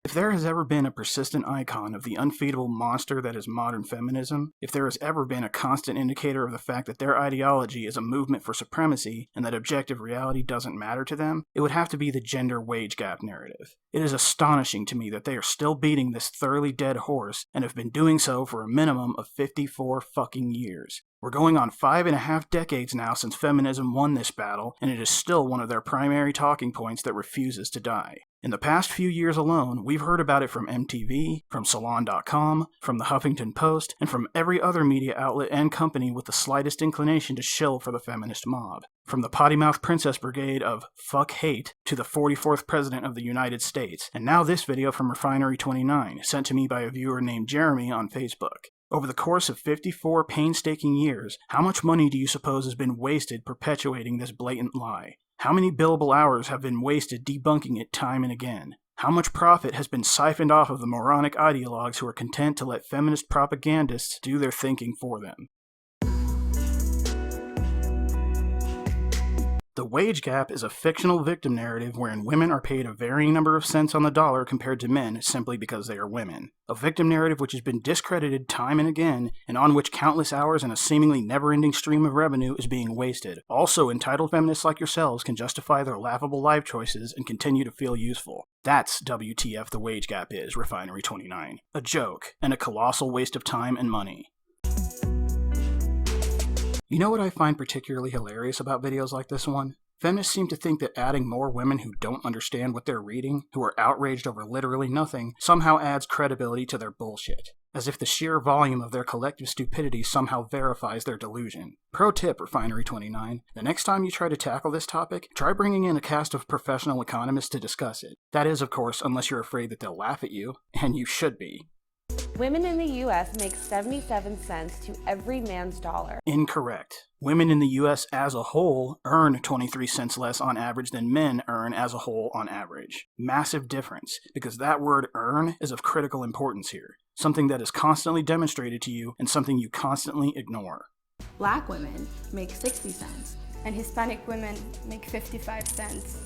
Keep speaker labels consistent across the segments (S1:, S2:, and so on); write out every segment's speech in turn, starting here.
S1: If there has ever been a persistent icon of the unfeedable monster that is modern feminism, if there has ever been a constant indicator of the fact that their ideology is a movement for supremacy and that objective reality doesn't matter to them, it would have to be the gender wage gap narrative. It is astonishing to me that they are still beating this thoroughly dead horse and have been doing so for a minimum of 54 fucking years. We're going on 5.5 decades now since feminism won this battle, and it is still one of their primary talking points that refuses to die. In the past few years alone, we've heard about it from MTV, from Salon.com, from the Huffington Post, and from every other media outlet and company with the slightest inclination to shill for the feminist mob. From the potty-mouthed princess brigade of fuck hate to the 44th president of the United States, and now this video from Refinery29, sent to me by a viewer named Jeremy on Facebook. Over the course of 54 painstaking years, how much money do you suppose has been wasted perpetuating this blatant lie? How many billable hours have been wasted debunking it time and again? How much profit has been siphoned off of the moronic ideologues who are content to let feminist propagandists do their thinking for them? The wage gap is a fictional victim narrative wherein women are paid a varying number of cents on the dollar compared to men simply because they are women. A victim narrative which has been discredited time and again, and on which countless hours and a seemingly never-ending stream of revenue is being wasted. Also, entitled feminists like yourselves can justify their laughable life choices and continue to feel useful. That's WTF the wage gap is, Refinery29. A joke, and a colossal waste of time and money. You know what I find particularly hilarious about videos like this one? Feminists seem to think that adding more women who don't understand what they're reading, who are outraged over literally nothing, somehow adds credibility to their bullshit. As if the sheer volume of their collective stupidity somehow verifies their delusion. Pro tip, Refinery29, the next time you try to tackle this topic, try bringing in a cast of professional economists to discuss it. That is, of course, unless you're afraid that they'll laugh at you, and you should be.
S2: Women in the U.S. make 77 cents to every man's dollar.
S1: Incorrect. Women in the U.S. as a whole earn 23 cents less on average than men earn as a whole on average. Massive difference, because that word earn is of critical importance here. Something that is constantly demonstrated to you and something you constantly ignore.
S3: Black women make 60 cents.
S4: And Hispanic women make 55 cents.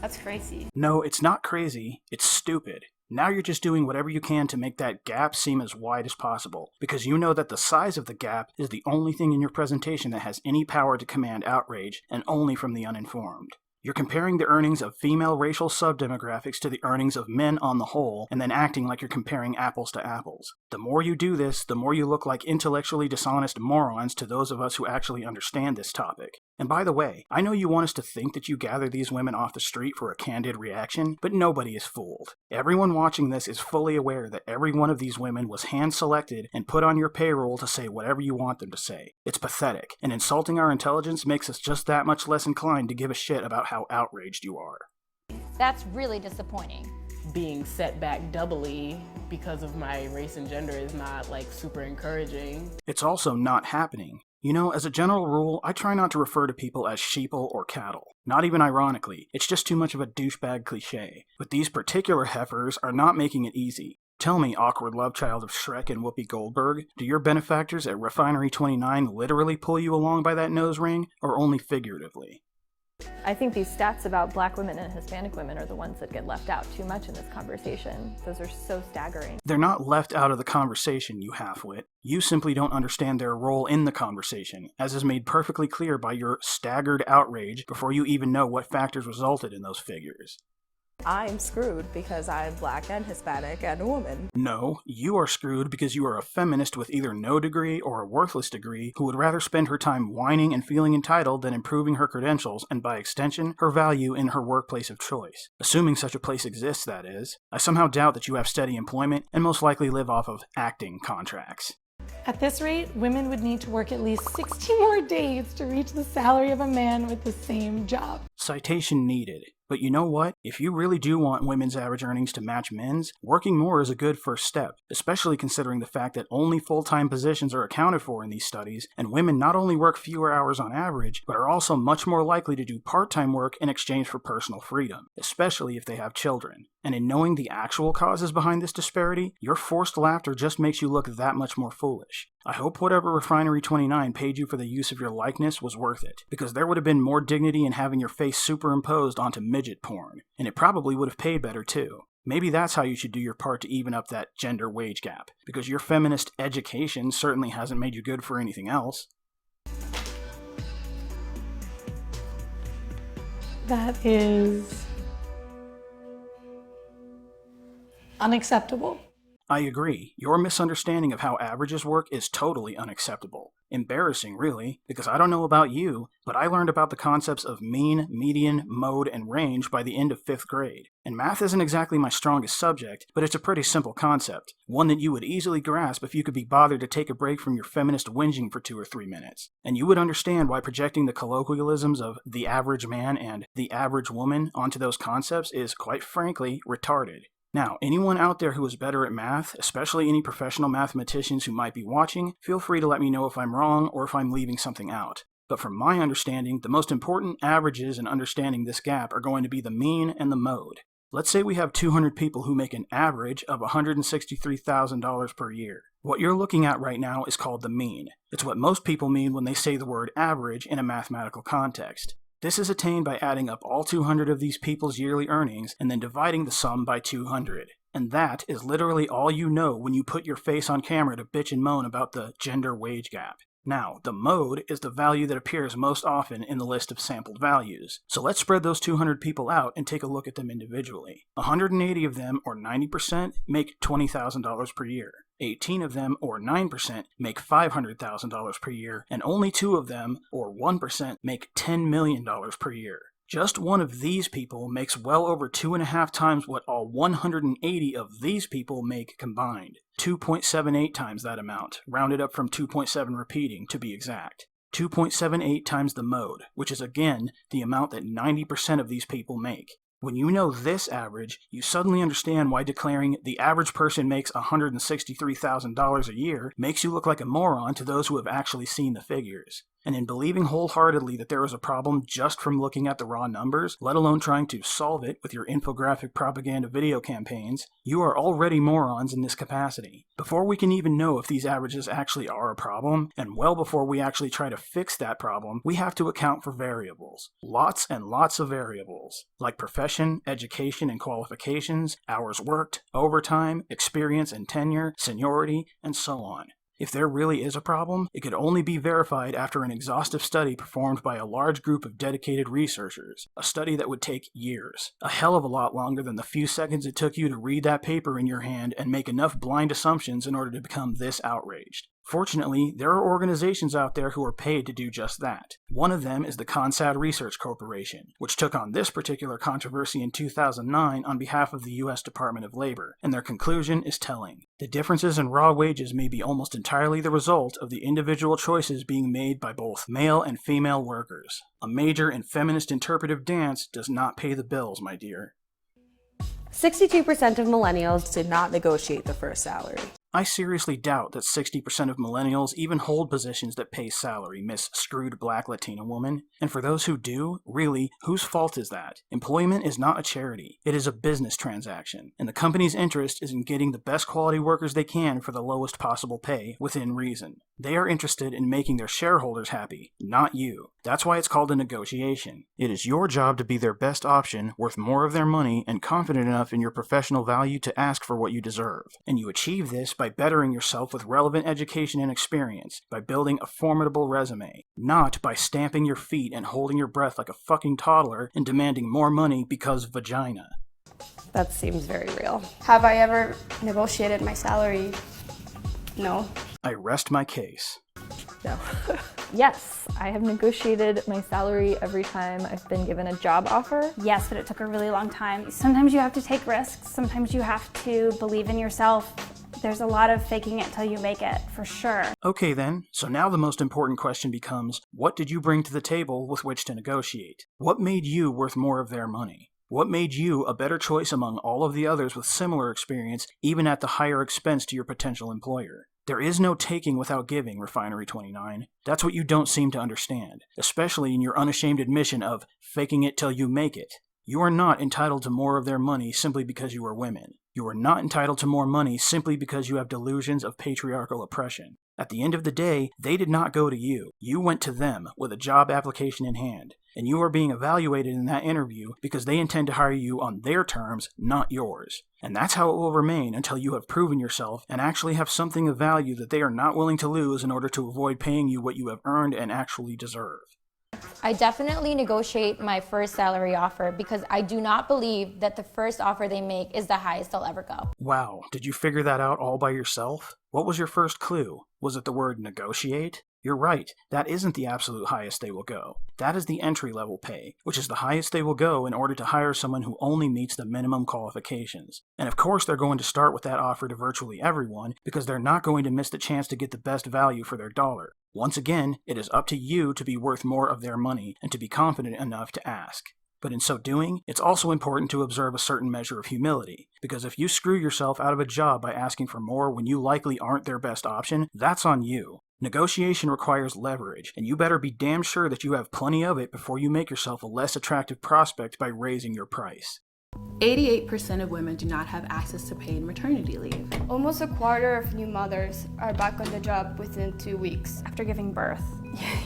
S4: That's crazy.
S1: No, it's not crazy. It's stupid. Now you're just doing whatever you can to make that gap seem as wide as possible, because you know that the size of the gap is the only thing in your presentation that has any power to command outrage, and only from the uninformed. You're comparing the earnings of female racial subdemographics to the earnings of men on the whole, and then acting like you're comparing apples to apples. The more you do this, the more you look like intellectually dishonest morons to those of us who actually understand this topic. And by the way, I know you want us to think that you gather these women off the street for a candid reaction, but nobody is fooled. Everyone watching this is fully aware that every one of these women was hand-selected and put on your payroll to say whatever you want them to say. It's pathetic, and insulting our intelligence makes us just that much less inclined to give a shit about how outraged you are.
S5: That's really disappointing.
S6: Being set back doubly because of my race and gender is not, super encouraging.
S1: It's also not happening. You know, as a general rule, I try not to refer to people as sheeple or cattle. Not even ironically, it's just too much of a douchebag cliche. But these particular heifers are not making it easy. Tell me, awkward love child of Shrek and Whoopi Goldberg, do your benefactors at Refinery29 literally pull you along by that nose ring, or only figuratively?
S7: I think these stats about Black women and Hispanic women are the ones that get left out too much in this conversation. Those are so staggering.
S1: They're not left out of the conversation, you halfwit. You simply don't understand their role in the conversation, as is made perfectly clear by your staggered outrage before you even know what factors resulted in those figures.
S3: I'm screwed because I'm Black and Hispanic and a woman.
S1: No, you are screwed because you are a feminist with either no degree or a worthless degree who would rather spend her time whining and feeling entitled than improving her credentials and, by extension, her value in her workplace of choice. Assuming such a place exists, that is. I somehow doubt that you have steady employment and most likely live off of acting contracts.
S8: At this rate, women would need to work at least 60 more days to reach the salary of a man with the same job.
S1: Citation needed. But you know what? If you really do want women's average earnings to match men's, working more is a good first step, especially considering the fact that only full-time positions are accounted for in these studies, and women not only work fewer hours on average, but are also much more likely to do part-time work in exchange for personal freedom, especially if they have children. And in knowing the actual causes behind this disparity, your forced laughter just makes you look that much more foolish. I hope whatever Refinery29 paid you for the use of your likeness was worth it, because there would have been more dignity in having your face superimposed onto midget porn, and it probably would have paid better too. Maybe that's how you should do your part to even up that gender wage gap, because your feminist education certainly hasn't made you good for anything else.
S8: That is unacceptable.
S1: I agree. Your misunderstanding of how averages work is totally unacceptable. Embarrassing, really, because I don't know about you, but I learned about the concepts of mean, median, mode, and range by the end of 5th grade. And math isn't exactly my strongest subject, but it's a pretty simple concept, one that you would easily grasp if you could be bothered to take a break from your feminist whinging for 2 or 3 minutes. And you would understand why projecting the colloquialisms of the average man and the average woman onto those concepts is, quite frankly, retarded. Now, anyone out there who is better at math, especially any professional mathematicians who might be watching, feel free to let me know if I'm wrong or if I'm leaving something out. But from my understanding, the most important averages in understanding this gap are going to be the mean and the mode. Let's say we have 200 people who make an average of $163,000 per year. What you're looking at right now is called the mean. It's what most people mean when they say the word average in a mathematical context. This is attained by adding up all 200 of these people's yearly earnings and then dividing the sum by 200. And that is literally all you know when you put your face on camera to bitch and moan about the gender wage gap. Now, the mode is the value that appears most often in the list of sampled values. So let's spread those 200 people out and take a look at them individually. 180 of them, or 90%, make $20,000 per year. 18 of them, or 9%, make $500,000 per year, and only 2 of them, or 1%, make $10 million per year. Just one of these people makes well over 2.5 times what all 180 of these people make combined. 2.78 times that amount, rounded up from 2.7 repeating to be exact. 2.78 times the mode, which is again the amount that 90% of these people make. When you know this average, you suddenly understand why declaring the average person makes $163,000 a year makes you look like a moron to those who have actually seen the figures. And in believing wholeheartedly that there is a problem just from looking at the raw numbers, let alone trying to solve it with your infographic propaganda video campaigns, you are already morons in this capacity. Before we can even know if these averages actually are a problem, and well before we actually try to fix that problem, we have to account for variables. Lots and lots of variables, like profession, education and qualifications, hours worked, overtime, experience and tenure, seniority, and so on. If there really is a problem, it could only be verified after an exhaustive study performed by a large group of dedicated researchers, a study that would take years, a hell of a lot longer than the few seconds it took you to read that paper in your hand and make enough blind assumptions in order to become this outraged. Fortunately, there are organizations out there who are paid to do just that. One of them is the CONSAD Research Corporation, which took on this particular controversy in 2009 on behalf of the U.S. Department of Labor, and their conclusion is telling. The differences in raw wages may be almost entirely the result of the individual choices being made by both male and female workers. A major in feminist interpretive dance does not pay the bills, my dear.
S2: 62% of millennials
S3: Did not negotiate the first salary.
S1: I seriously doubt that 60% of millennials even hold positions that pay salary, Miss Screwed Black Latina Woman. And for those who do, really, whose fault is that? Employment is not a charity. It is a business transaction. And the company's interest is in getting the best quality workers they can for the lowest possible pay, within reason. They are interested in making their shareholders happy, not you. That's why it's called a negotiation. It is your job to be their best option, worth more of their money, and confident enough in your professional value to ask for what you deserve. And you achieve this by bettering yourself with relevant education and experience, by building a formidable resume, not by stamping your feet and holding your breath like a fucking toddler and demanding more money because vagina.
S2: That seems very real.
S4: Have I ever negotiated my salary? No.
S1: I rest my case.
S3: No.
S7: Yes, I have negotiated my salary every time I've been given a job offer.
S9: Yes, but it took a really long time. Sometimes you have to take risks. Sometimes you have to believe in yourself. There's a lot of faking it till you make it, for sure.
S1: Okay then, so now the most important question becomes, what did you bring to the table with which to negotiate? What made you worth more of their money? What made you a better choice among all of the others with similar experience, even at the higher expense to your potential employer? There is no taking without giving, Refinery29. That's what you don't seem to understand, especially in your unashamed admission of faking it till you make it. You are not entitled to more of their money simply because you are women. You are not entitled to more money simply because you have delusions of patriarchal oppression. At the end of the day, they did not go to you. You went to them with a job application in hand, and you are being evaluated in that interview because they intend to hire you on their terms, not yours. And that's how it will remain until you have proven yourself and actually have something of value that they are not willing to lose in order to avoid paying you what you have earned and actually deserve.
S5: I definitely negotiate my first salary offer because I do not believe that the first offer they make is the highest they'll ever go.
S1: Wow, did you figure that out all by yourself? What was your first clue? Was it the word negotiate? You're right, that isn't the absolute highest they will go. That is the entry-level pay, which is the highest they will go in order to hire someone who only meets the minimum qualifications. And of course they're going to start with that offer to virtually everyone because they're not going to miss the chance to get the best value for their dollar. Once again, it is up to you to be worth more of their money and to be confident enough to ask. But in so doing, it's also important to observe a certain measure of humility, because if you screw yourself out of a job by asking for more when you likely aren't their best option, that's on you. Negotiation requires leverage, and you better be damn sure that you have plenty of it before you make yourself a less attractive prospect by raising your price.
S3: 88% of women do not have access to paid maternity leave.
S4: Almost a quarter of new mothers are back on the job within 2 weeks.
S9: After giving birth.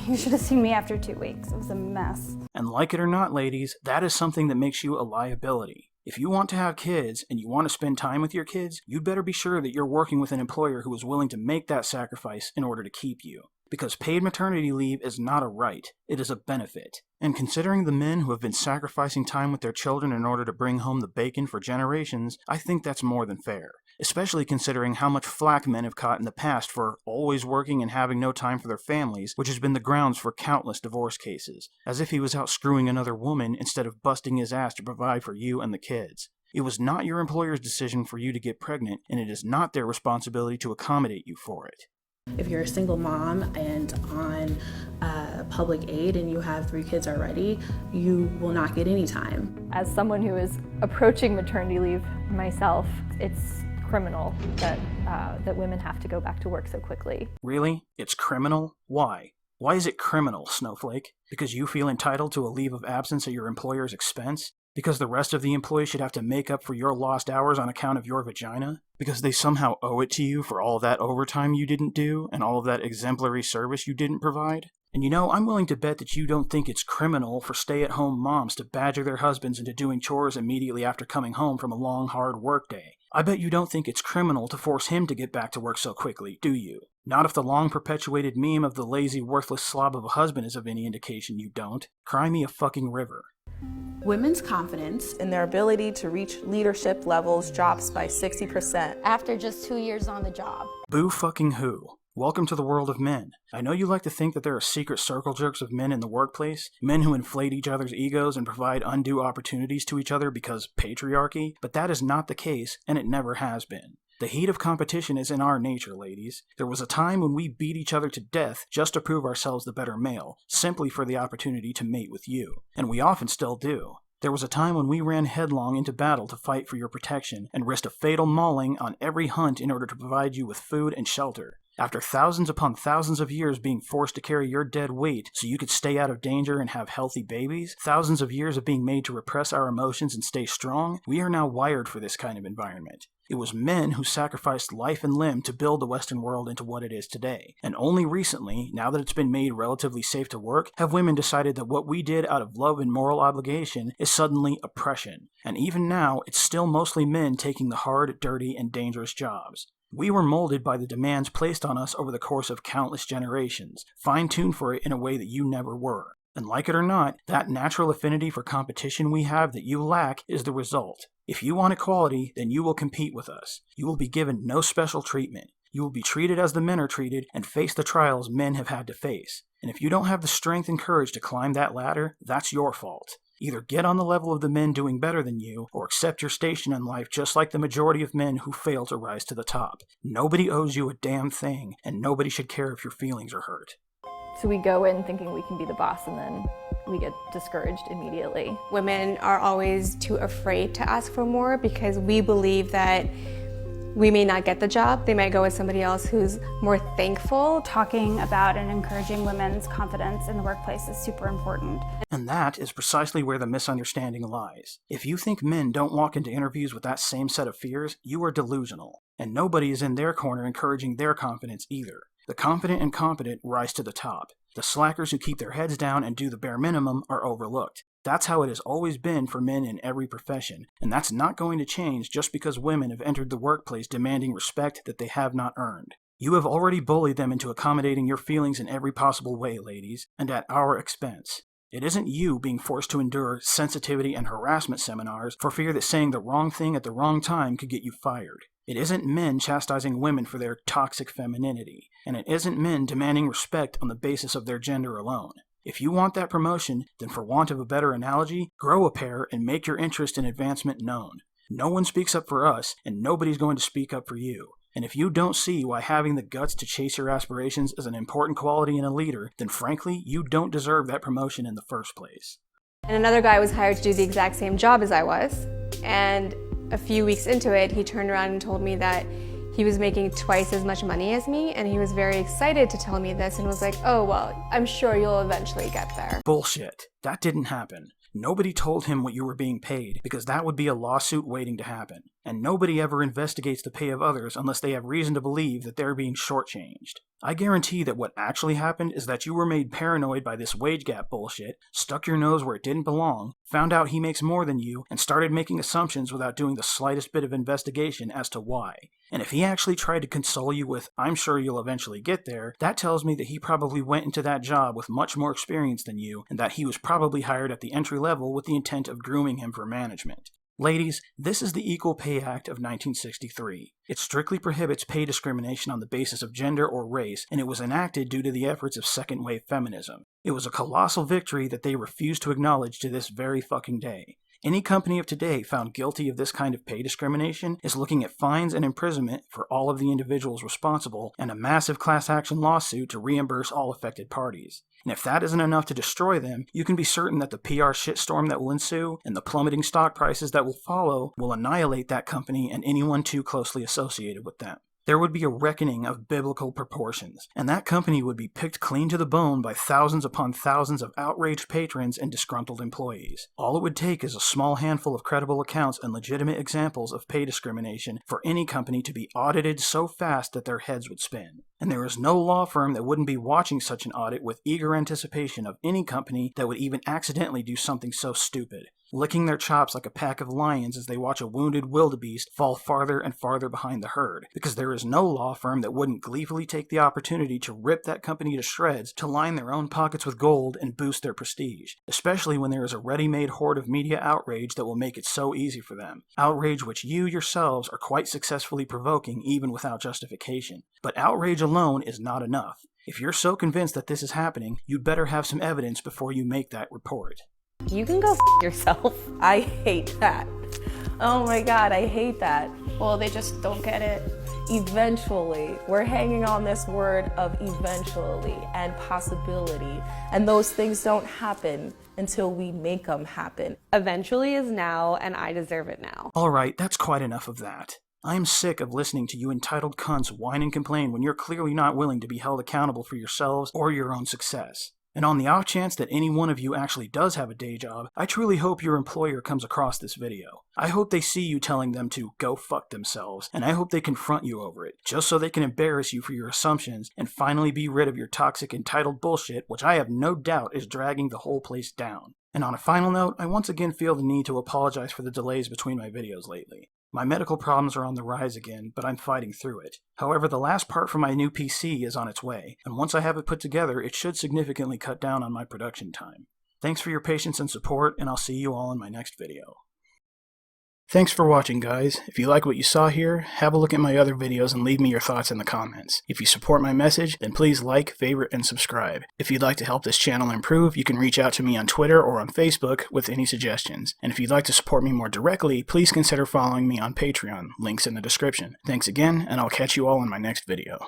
S9: You should have seen me after 2 weeks. It was a mess.
S1: And like it or not, ladies, that is something that makes you a liability. If you want to have kids and you want to spend time with your kids, you'd better be sure that you're working with an employer who is willing to make that sacrifice in order to keep you. Because paid maternity leave is not a right, it is a benefit. And considering the men who have been sacrificing time with their children in order to bring home the bacon for generations, I think that's more than fair. Especially considering how much flack men have caught in the past for always working and having no time for their families, which has been the grounds for countless divorce cases, as if he was out screwing another woman instead of busting his ass to provide for you and the kids. It was not your employer's decision for you to get pregnant, and it is not their responsibility to accommodate you for it.
S3: If you're a single mom and on public aid and you have 3 kids already, you will not get any time.
S7: As someone who is approaching maternity leave myself, it's criminal that women have to go back to work so quickly.
S1: Really? It's criminal? Why? Why is it criminal, Snowflake? Because you feel entitled to a leave of absence at your employer's expense? Because the rest of the employees should have to make up for your lost hours on account of your vagina? Because they somehow owe it to you for all that overtime you didn't do and all of that exemplary service you didn't provide? And you know, I'm willing to bet that you don't think it's criminal for stay-at-home moms to badger their husbands into doing chores immediately after coming home from a long, hard workday. I bet you don't think it's criminal to force him to get back to work so quickly, do you? Not if the long-perpetuated meme of the lazy, worthless slob of a husband is of any indication you don't. Cry me a fucking river.
S3: Women's confidence
S10: in their ability to reach leadership levels drops by 60%.
S5: After just 2 years on the job.
S1: Boo fucking who? Welcome to the world of men. I know you like to think that there are secret circle jerks of men in the workplace, men who inflate each other's egos and provide undue opportunities to each other because patriarchy, but that is not the case, and it never has been. The heat of competition is in our nature, ladies. There was a time when we beat each other to death just to prove ourselves the better male, simply for the opportunity to mate with you. And we often still do. There was a time when we ran headlong into battle to fight for your protection and risked a fatal mauling on every hunt in order to provide you with food and shelter. After thousands upon thousands of years being forced to carry your dead weight so you could stay out of danger and have healthy babies, thousands of years of being made to repress our emotions and stay strong, we are now wired for this kind of environment. It was men who sacrificed life and limb to build the Western world into what it is today. And only recently, now that it's been made relatively safe to work, have women decided that what we did out of love and moral obligation is suddenly oppression. And even now, it's still mostly men taking the hard, dirty, and dangerous jobs. We were molded by the demands placed on us over the course of countless generations, fine-tuned for it in a way that you never were. And like it or not, that natural affinity for competition we have that you lack is the result. If you want equality, then you will compete with us. You will be given no special treatment. You will be treated as the men are treated and face the trials men have had to face. And if you don't have the strength and courage to climb that ladder, that's your fault. Either get on the level of the men doing better than you, or accept your station in life just like the majority of men who fail to rise to the top. Nobody owes you a damn thing, and nobody should care if your feelings are hurt.
S7: So we go in thinking we can be the boss, and then we get discouraged immediately.
S2: Women are always too afraid to ask for more because we believe that we may not get the job. They might go with somebody else who's more thankful.
S9: Talking about and encouraging women's confidence in the workplace is super important.
S1: And that is precisely where the misunderstanding lies. If you think men don't walk into interviews with that same set of fears, you are delusional. And nobody is in their corner encouraging their confidence either. The confident and competent rise to the top. The slackers who keep their heads down and do the bare minimum are overlooked. That's how it has always been for men in every profession, and that's not going to change just because women have entered the workplace demanding respect that they have not earned. You have already bullied them into accommodating your feelings in every possible way, ladies, and at our expense. It isn't you being forced to endure sensitivity and harassment seminars for fear that saying the wrong thing at the wrong time could get you fired. It isn't men chastising women for their toxic femininity, and it isn't men demanding respect on the basis of their gender alone. If you want that promotion, then for want of a better analogy, grow a pair and make your interest in advancement known. No one speaks up for us, and nobody's going to speak up for you. And if you don't see why having the guts to chase your aspirations is an important quality in a leader, then frankly, you don't deserve that promotion in the first place.
S2: And another guy was hired to do the exact same job as I was, and a few weeks into it, he turned around and told me that he was making twice as much money as me, and he was very excited to tell me this and was like, oh, well, I'm sure you'll eventually get there.
S1: Bullshit. That didn't happen. Nobody told him what you were being paid, because that would be a lawsuit waiting to happen. And nobody ever investigates the pay of others unless they have reason to believe that they're being shortchanged. I guarantee that what actually happened is that you were made paranoid by this wage gap bullshit, stuck your nose where it didn't belong, found out he makes more than you, and started making assumptions without doing the slightest bit of investigation as to why. And if he actually tried to console you with, I'm sure you'll eventually get there, that tells me that he probably went into that job with much more experience than you, and that he was probably hired at the entry level with the intent of grooming him for management. Ladies, this is the Equal Pay Act of 1963. It strictly prohibits pay discrimination on the basis of gender or race, and it was enacted due to the efforts of second-wave feminism. It was a colossal victory that they refuse to acknowledge to this very fucking day. Any company of today found guilty of this kind of pay discrimination is looking at fines and imprisonment for all of the individuals responsible and a massive class action lawsuit to reimburse all affected parties. And if that isn't enough to destroy them, you can be certain that the PR shitstorm that will ensue and the plummeting stock prices that will follow will annihilate that company and anyone too closely associated with them. There would be a reckoning of biblical proportions, and that company would be picked clean to the bone by thousands upon thousands of outraged patrons and disgruntled employees. All it would take is a small handful of credible accounts and legitimate examples of pay discrimination for any company to be audited so fast that their heads would spin. And there is no law firm that wouldn't be watching such an audit with eager anticipation of any company that would even accidentally do something so stupid, licking their chops like a pack of lions as they watch a wounded wildebeest fall farther and farther behind the herd, because there is no law firm that wouldn't gleefully take the opportunity to rip that company to shreds to line their own pockets with gold and boost their prestige, especially when there is a ready-made horde of media outrage that will make it so easy for them, outrage which you yourselves are quite successfully provoking even without justification. But outrage alone is not enough. If you're so convinced that this is happening, you'd better have some evidence before you make that report.
S10: You can go yourself. I hate that. Oh my God, I hate that.
S4: Well, they just don't get it.
S10: Eventually. We're hanging on this word of eventually and possibility. And those things don't happen until we make them happen.
S2: Eventually is now, and I deserve it now.
S1: Alright, that's quite enough of that. I am sick of listening to you entitled cunts whine and complain when you're clearly not willing to be held accountable for yourselves or your own success. And on the off chance that any one of you actually does have a day job, I truly hope your employer comes across this video. I hope they see you telling them to go fuck themselves, and I hope they confront you over it, just so they can embarrass you for your assumptions and finally be rid of your toxic entitled bullshit, which I have no doubt is dragging the whole place down. And on a final note, I once again feel the need to apologize for the delays between my videos lately. My medical problems are on the rise again, but I'm fighting through it. However, the last part for my new PC is on its way, and once I have it put together, it should significantly cut down on my production time. Thanks for your patience and support, and I'll see you all in my next video. Thanks for watching, guys. If you like what you saw here, have a look at my other videos and leave me your thoughts in the comments. If you support my message, then please like, favorite, and subscribe. If you'd like to help this channel improve, you can reach out to me on Twitter or on Facebook with any suggestions. And if you'd like to support me more directly, please consider following me on Patreon, links in the description. Thanks again, and I'll catch you all in my next video.